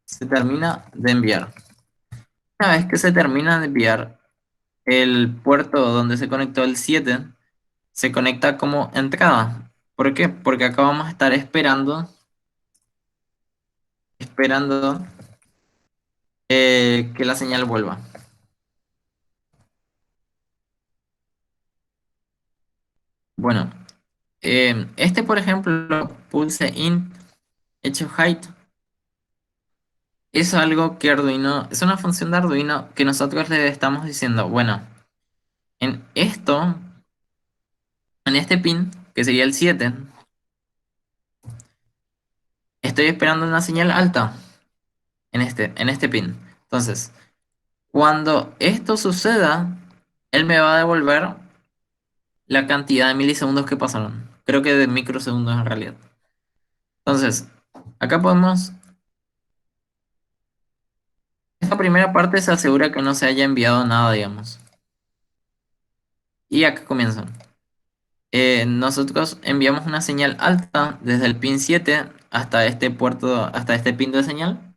se termina de enviar. Una vez que se termina de enviar, el puerto donde se conectó el 7 se conecta como entrada. ¿Por qué? Porque acá vamos a estar esperando que la señal vuelva. Bueno, este, por ejemplo, pulse int hecho height es algo que Arduino, es una función de Arduino que nosotros le estamos diciendo, bueno, en esto, en este pin, que sería el 7 estoy esperando una señal alta en este pin. Entonces, cuando esto suceda, él me va a devolver la cantidad de milisegundos que pasaron. Creo que de microsegundos en realidad. Entonces, acá podemos, esta primera parte se asegura que no se haya enviado nada, digamos. Y acá comienzan. Nosotros enviamos una señal alta desde el pin 7 hasta este puerto, hasta este pin de señal,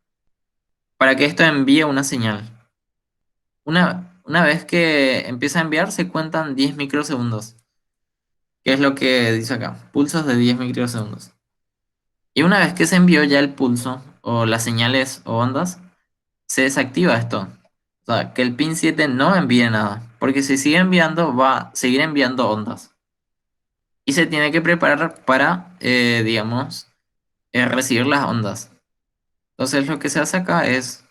para que esto envíe una señal. Una vez que empieza a enviar, se cuentan 10 microsegundos, que es lo que dice acá, pulsos de 10 microsegundos. Y una vez que se envió ya el pulso, o las señales o ondas, se desactiva esto. O sea, que el pin 7 no envíe nada, porque si sigue enviando, va a seguir enviando ondas. Y se tiene que preparar para, digamos, recibir las ondas. Entonces lo que se hace acá es,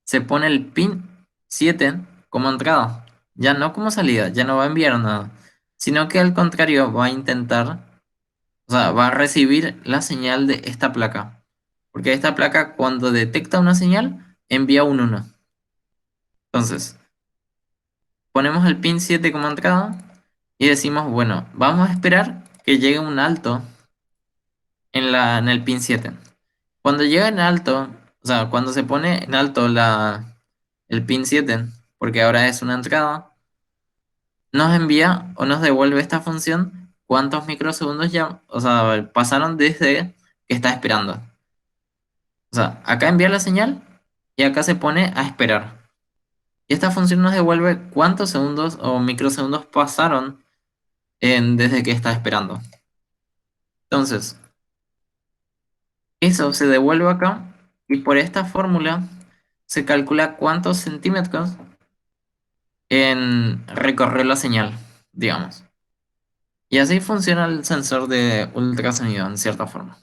se pone el pin 7 como entrada, ya no como salida, ya no va a enviar nada, sino que al contrario va a intentar, o sea, va a recibir la señal de esta placa. Porque esta placa cuando detecta una señal, envía un uno. Entonces, ponemos el pin 7 como entrada y decimos, bueno, vamos a esperar que llegue un alto en el pin 7. Cuando llega en alto, o sea, cuando se pone en alto el pin 7, porque ahora es una entrada, nos envía o nos devuelve esta función cuántos microsegundos ya, o sea, pasaron desde que está esperando. O sea, acá envía la señal y acá se pone a esperar. Y esta función nos devuelve cuántos segundos o microsegundos pasaron desde que está esperando. Entonces, eso se devuelve acá y por esta fórmula se calcula cuántos centímetros en recorrer la señal, digamos. Y así funciona el sensor de ultrasonido en cierta forma.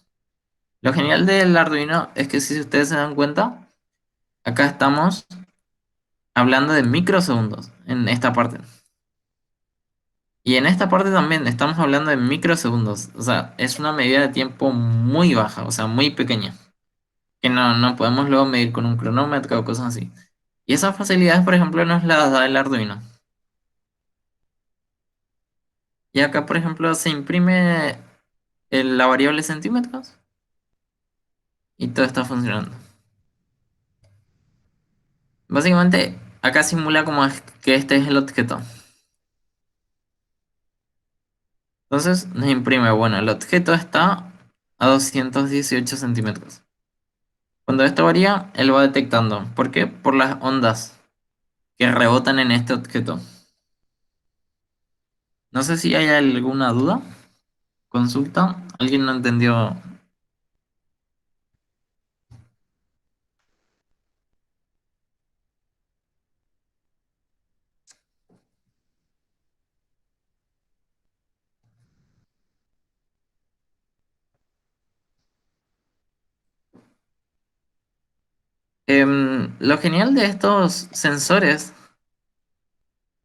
Lo genial del Arduino es que si ustedes se dan cuenta, acá estamos hablando de microsegundos en esta parte. Y en esta parte también estamos hablando de microsegundos. O sea, es una medida de tiempo muy baja, o sea, muy pequeña. Que no podemos luego medir con un cronómetro o cosas así. Y esas facilidades, por ejemplo, nos las da el Arduino. Y acá, por ejemplo, se imprime la variable centímetros y todo está funcionando. Básicamente, acá simula como que este es el objeto. Entonces nos imprime, bueno, el objeto está a 218 centímetros. Cuando esto varía, él va detectando. ¿Por qué? Por las ondas. que rebotan en este objeto. No sé si hay alguna duda. Consulta. ¿Alguien no entendió? Lo genial de estos sensores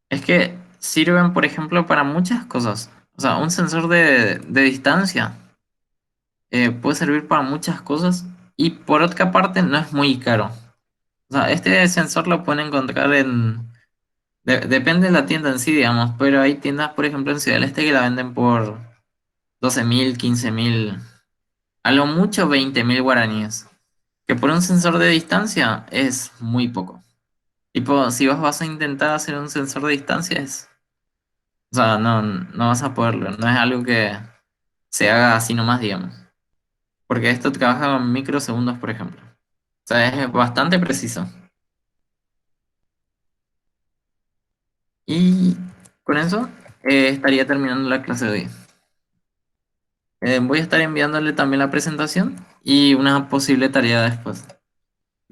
es que sirven, por ejemplo, para muchas cosas. O sea, un sensor de distancia puede servir para muchas cosas y por otra parte no es muy caro. O sea, este sensor lo pueden encontrar depende de la tienda en sí, digamos, pero hay tiendas, por ejemplo, en Ciudad del Este que la venden por 12.000, 15.000, a lo mucho 20.000 guaraníes. Que por un sensor de distancia es muy poco. Tipo, si vos vas a intentar hacer un sensor de distancia, o sea, no vas a poderlo. No es algo que se haga así nomás, digamos. Porque esto trabaja con microsegundos, por ejemplo. O sea, es bastante preciso. Y con eso estaría terminando la clase de hoy. Voy a estar enviándole también la presentación y una posible tarea después.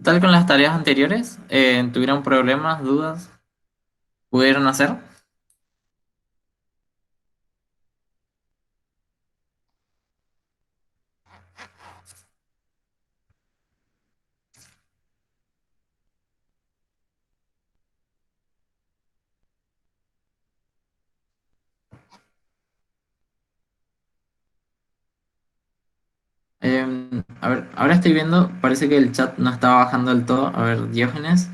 Tal con las tareas anteriores, ¿tuvieron problemas, dudas? ¿Pudieron hacer? A ver, ahora estoy viendo, parece que el chat no está bajando del todo. A ver, Diógenes,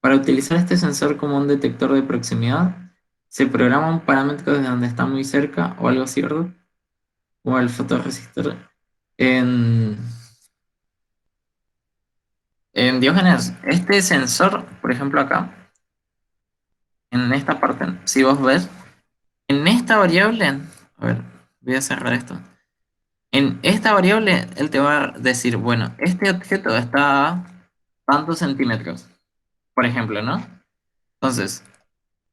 para utilizar este sensor como un detector de proximidad, se programa un parámetro desde donde está muy cerca o algo así, ¿verdad? O el fotorresistor. En, en Diógenes, este sensor, por ejemplo acá, en esta parte, si vos ves, en esta variable, a ver, voy a cerrar esto. En esta variable, él te va a decir, bueno, este objeto está a tantos centímetros, por ejemplo, ¿no? Entonces,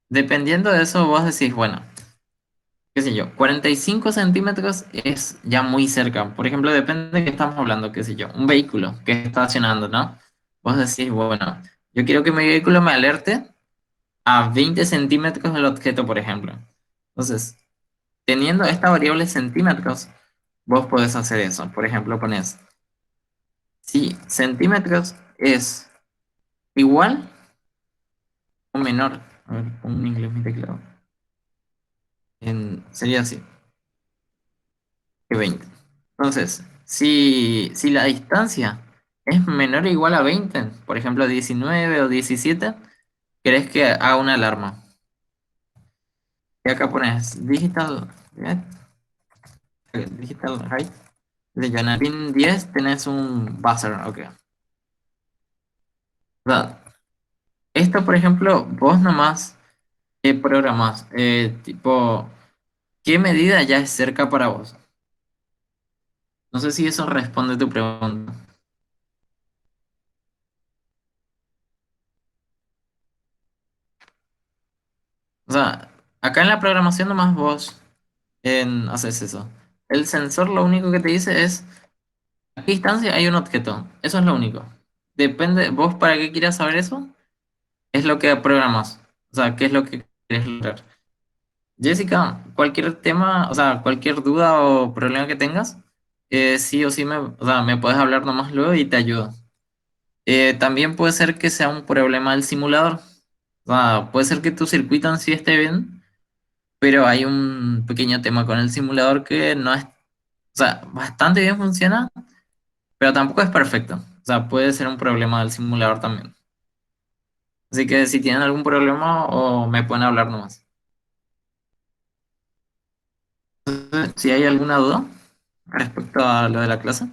dependiendo de eso, vos decís, bueno, qué sé yo, 45 centímetros es ya muy cerca. Por ejemplo, depende de qué estamos hablando, qué sé yo, un vehículo que está estacionando, ¿no? Vos decís, bueno, yo quiero que mi vehículo me alerte a 20 centímetros del objeto, por ejemplo. Entonces, teniendo esta variable centímetros, vos podés hacer eso. Por ejemplo, pones, si centímetros es igual o menor, a ver, pongo en inglés mi teclado, sería así, que 20. Entonces, si la distancia es menor o igual a 20, por ejemplo 19 o 17, querés que haga una alarma. Y acá pones digital height. De en el pin 10 tenés un buzzer, ok. O sea, esto, por ejemplo, vos nomás programás, tipo, ¿qué medida ya es cerca para vos? No sé si eso responde tu pregunta. O sea, acá en la programación nomás vos haces eso. El sensor lo único que te dice es a qué distancia hay un objeto. Eso es lo único. Depende, vos para qué quieras saber eso, es lo que programas. O sea, qué es lo que quieres lograr. Jessica, cualquier tema, o sea, cualquier duda o problema que tengas, sí o sí o sea, me puedes hablar nomás luego y te ayudo. También puede ser que sea un problema del simulador. O sea, puede ser que tu circuito en sí esté bien, pero hay un pequeño tema con el simulador que no es, o sea, bastante bien funciona, pero tampoco es perfecto. O sea, puede ser un problema del simulador también. Así que si tienen algún problema o me pueden hablar nomás. Si hay alguna duda respecto a lo de la clase.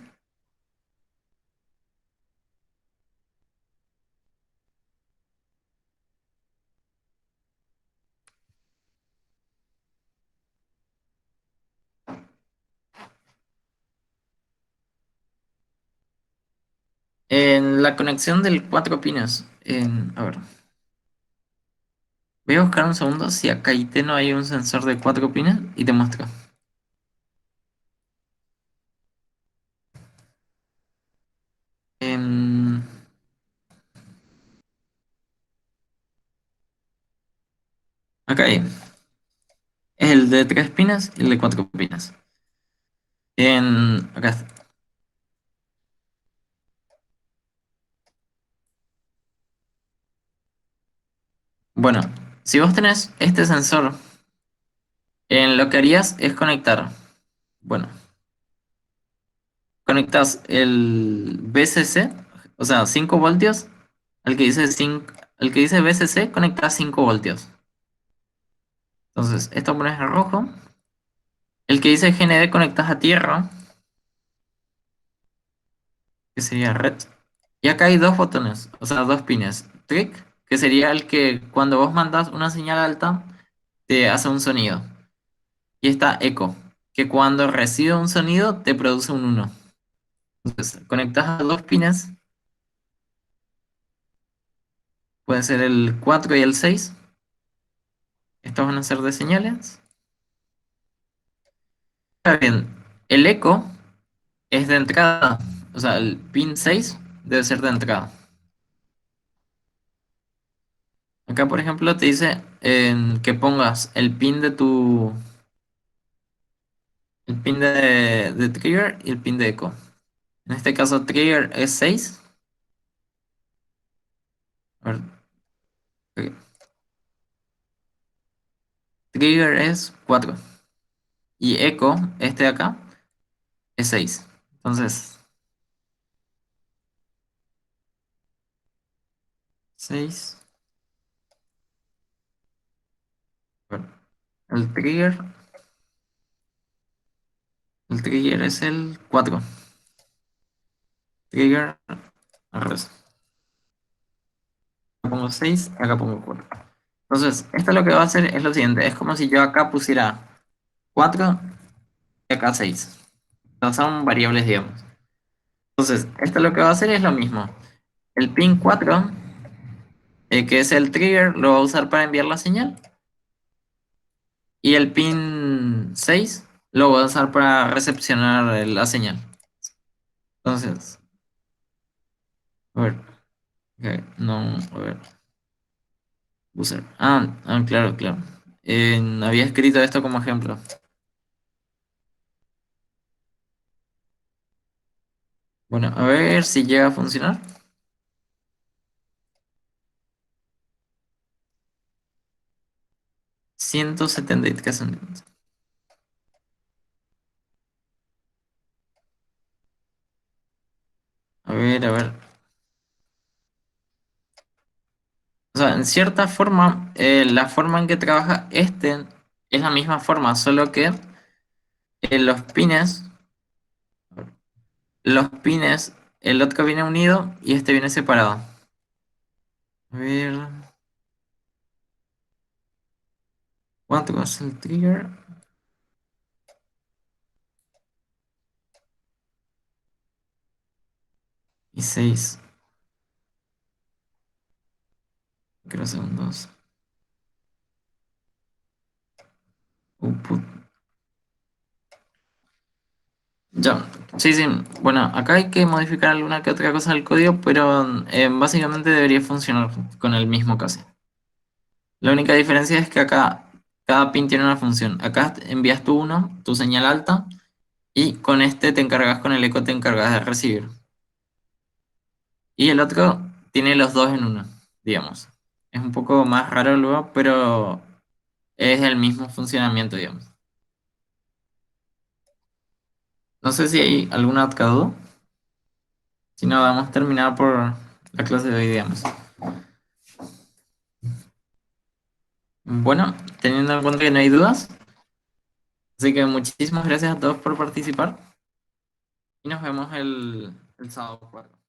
En la conexión del cuatro pinos, a ver. Voy a buscar un segundo si acá no hay un sensor de 4 pines y te muestro. Em, Acá hay. Es el de 3 pines y el de 4 pines. Acá está. Bueno, si vos tenés este sensor, lo que harías es conectar. Bueno, conectas el VCC, o sea, 5 voltios, al que dice 5, al que dice VCC, conectas 5 voltios. Entonces, esto pones en rojo. El que dice GND conectas a tierra, que sería red. Y acá hay dos botones, o sea, 2 pines. Trick, que sería el que cuando vos mandas una señal alta, te hace un sonido. Y está eco, que cuando recibe un sonido, te produce un uno. Entonces, conectas a 2 pines, puede ser el 4 y el 6. Estos van a ser de señales. Ahora bien, el eco es de entrada, o sea, el pin 6 debe ser de entrada. Acá, por ejemplo, te dice que pongas el pin de trigger y el pin de eco. En este caso, trigger es 6. A ver, ok. Trigger es 4. Y eco, este de acá, es 6. Entonces, 6. Bueno, el trigger es el 4. Trigger al revés. Acá pongo 6, acá pongo 4. Entonces, esto lo que va a hacer es lo siguiente. Es como si yo acá pusiera 4 y acá 6. Son variables, digamos. Entonces, esto lo que va a hacer es lo mismo. El pin 4, que es el trigger, lo va a usar para enviar la señal. Y el pin 6 lo va a usar para recepcionar la señal. Entonces, a ver, ok, no, a ver, user. Claro, claro. Había escrito esto como ejemplo. Bueno, a ver si llega a funcionar. 173 centímetros. A ver, a ver. O sea, en cierta forma, la forma en que trabaja este es la misma forma, solo que los pines, el otro viene unido y este viene separado. A ver, ¿cuánto es el trigger? Y 6 microsegundos. Output. Ya, sí, sí. Bueno, acá hay que modificar alguna que otra cosa del código, pero básicamente debería funcionar con el mismo casi. La única diferencia es que acá cada pin tiene una función. Acá envías tú uno, tu señal alta, y con este te encargas, con el eco te encargas de recibir. Y el otro tiene los dos en uno, digamos. Es un poco más raro luego, pero es el mismo funcionamiento, digamos. No sé si hay alguna otra duda. Si no, vamos a terminar por la clase de hoy, digamos. Bueno, teniendo en cuenta que no hay dudas, así que muchísimas gracias a todos por participar y nos vemos el sábado 4.